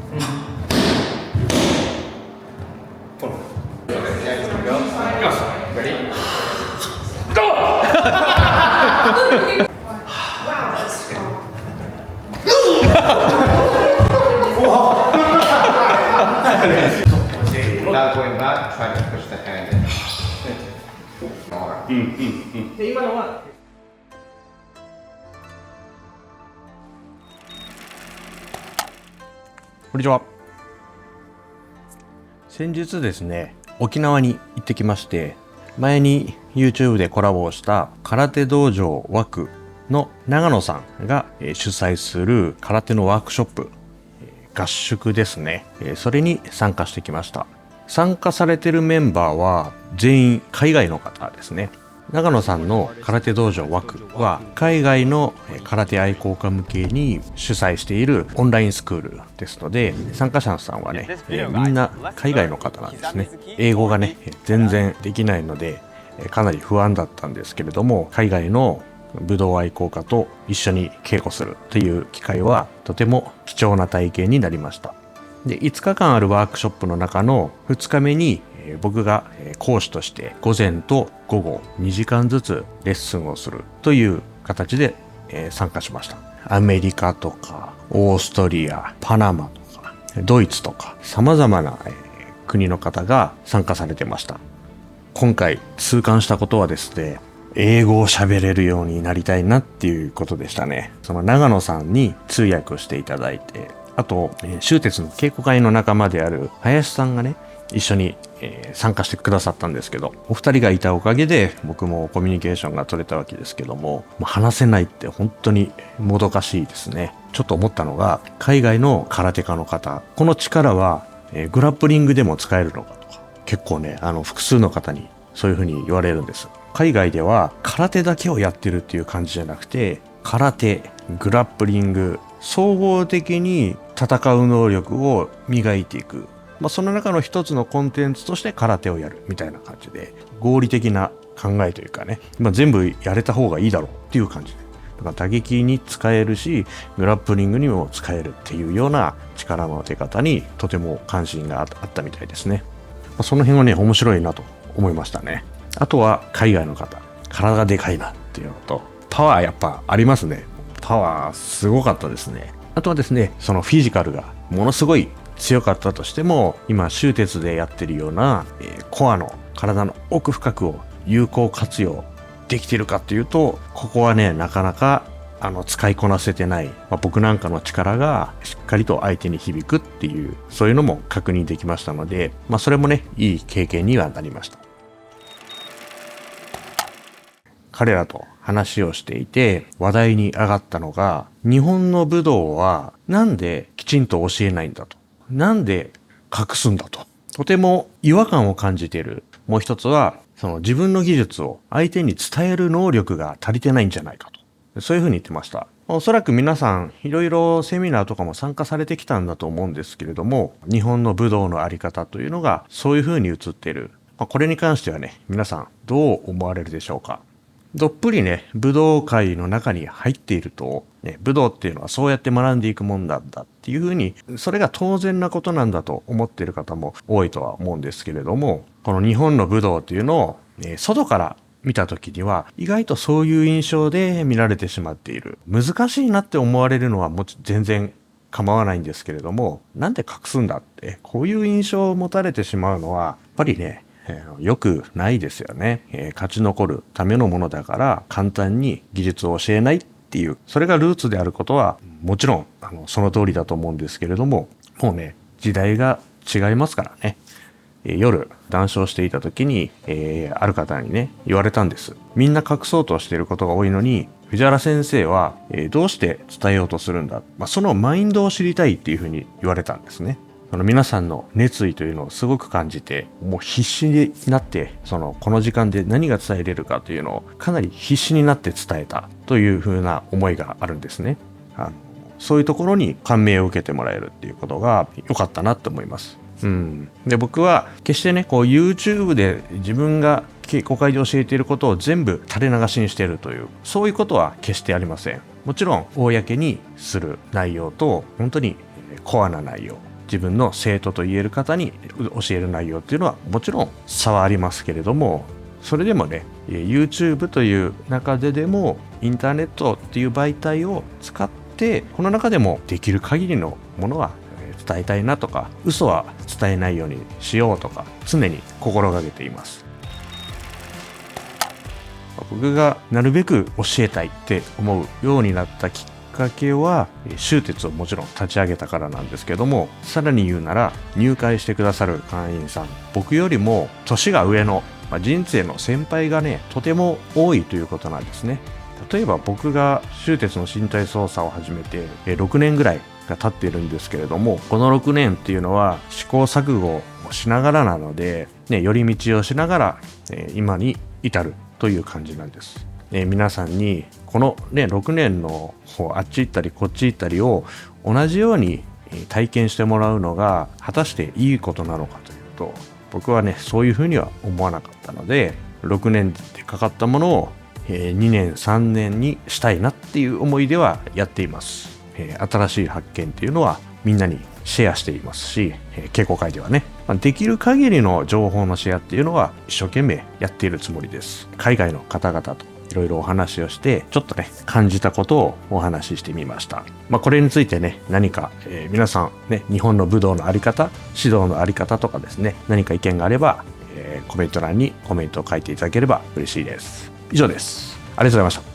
Without going back, try to push the hand in. で今のはこんにちは。先日ですね、沖縄に行ってきまして、前に YouTube でコラボをした空手道場枠の長野さんが主催する空手のワークショップ、合宿ですね。それに参加してきました。参加されてるメンバーは全員海外の方ですね。長野さんの空手道場枠は海外の空手愛好家向けに主催しているオンラインスクールですので、参加者さんはね、みんな海外の方なんですね。英語がね全然できないのでかなり不安だったんですけれども、海外の武道愛好家と一緒に稽古するという機会はとても貴重な体験になりました。で、5日間あるワークショップの中の2日目に僕が講師として午前と午後2時間ずつレッスンをするという形で参加しました。アメリカとかオーストリア、パナマとかドイツとか様々な国の方が参加されてました。今回痛感したことはですね、英語を喋れるようになりたいなっていうことでしたね。その長野さんに通訳をしていただいて、あと終鉄の稽古会の仲間である林さんがね一緒に参加してくださったんですけど、お二人がいたおかげで僕もコミュニケーションが取れたわけですけども、話せないって本当にもどかしいですね。ちょっと思ったのが、海外の空手家の方、この力はグラップリングでも使えるのかとか、結構ね複数の方にそういうふうに言われるんです。海外では空手だけをやってるっていう感じじゃなくて、空手、グラップリング、総合的に戦う能力を磨いていく、その中の一つのコンテンツとして空手をやるみたいな感じで、合理的な考えというかね、全部やれた方がいいだろうっていう感じで、だから打撃に使えるしグラップリングにも使えるっていうような力の出方にとても関心があったみたいですね。その辺はね面白いなと思いましたね。あとは海外の方、体がでかいなっていうのと、パワーやっぱありますね。パワーすごかったですね。あとはですね、そのフィジカルがものすごい強かったとしても、今終鉄でやってるような、コアの体の奥深くを有効活用できているかっていうと、ここはねなかなか使いこなせてない、僕なんかの力がしっかりと相手に響くっていう、そういうのも確認できましたので、それもねいい経験にはなりました。彼らと話をしていて話題に上がったのが、日本の武道はなんできちんと教えないんだと、なんで隠すんだと、とても違和感を感じている。もう一つはその自分の技術を相手に伝える能力が足りてないんじゃないかと、そういうふうに言ってました。おそらく皆さんいろいろセミナーとかも参加されてきたんだと思うんですけれども、日本の武道のあり方というのがそういうふうに映っている。これに関してはね、皆さんどう思われるでしょうか。どっぷりね武道界の中に入っていると、武道っていうのはそうやって学んでいくもんなんだっていうふうに、それが当然なことなんだと思っている方も多いとは思うんですけれども、この日本の武道っていうのを、外から見た時には意外とそういう印象で見られてしまっている。難しいなって思われるのは全然構わないんですけれども、なんで隠すんだって、こういう印象を持たれてしまうのはやっぱりね良くないですよね。勝ち残るためのものだから簡単に技術を教えないっていう、それがルーツであることはもちろんその通りだと思うんですけれども、もうね時代が違いますからね。夜談笑していた時に、ある方にね言われたんです。みんな隠そうとしていることが多いのに藤原先生は、どうして伝えようとするんだ、そのマインドを知りたいっていうふうに言われたんですね。皆さんの熱意というのをすごく感じて、もう必死になってこの時間で何が伝えれるかというのをかなり必死になって伝えたというふうな思いがあるんですね。そういうところに感銘を受けてもらえるっていうことが良かったなと思います。で、僕は決してねYouTube で自分が稽古会で教えていることを全部垂れ流しにしているという、そういうことは決してありません。もちろん公にする内容と本当にコアな内容、自分の生徒と言える方に教える内容っていうのはもちろん差はありますけれども、それでもね YouTube という中でもインターネットっていう媒体を使ってこの中でもできる限りのものは伝えたいなとか、嘘は伝えないようにしようとか常に心がけています。僕がなるべく教えたいって思うようになったきっかけは修鉄をもちろん立ち上げたからなんですけども、さらに言うなら入会してくださる会員さん、僕よりも年が上の、人生の先輩がねとても多いということなんですね。例えば僕が修鉄の身体操作を始めて6年ぐらいが経っているんですけれども、この6年っていうのは試行錯誤をしながらなので、寄り道をしながら今に至るという感じなんです。皆さんにこの、6年のあっち行ったりこっち行ったりを同じように体験してもらうのが果たしていいことなのかというと、僕はねそういうふうには思わなかったので、6年でかかったものを2年3年にしたいなっていう思いではやっています。新しい発見っていうのはみんなにシェアしていますし、稽古会ではね、できる限りの情報のシェアっていうのは一生懸命やっているつもりです。海外の方々といろいろお話をしてちょっとね感じたことをお話ししてみました。これについてね何か、皆さんね日本の武道のあり方、指導のあり方とかですね、何か意見があれば、コメント欄にコメントを書いていただければ嬉しいです。以上です。ありがとうございました。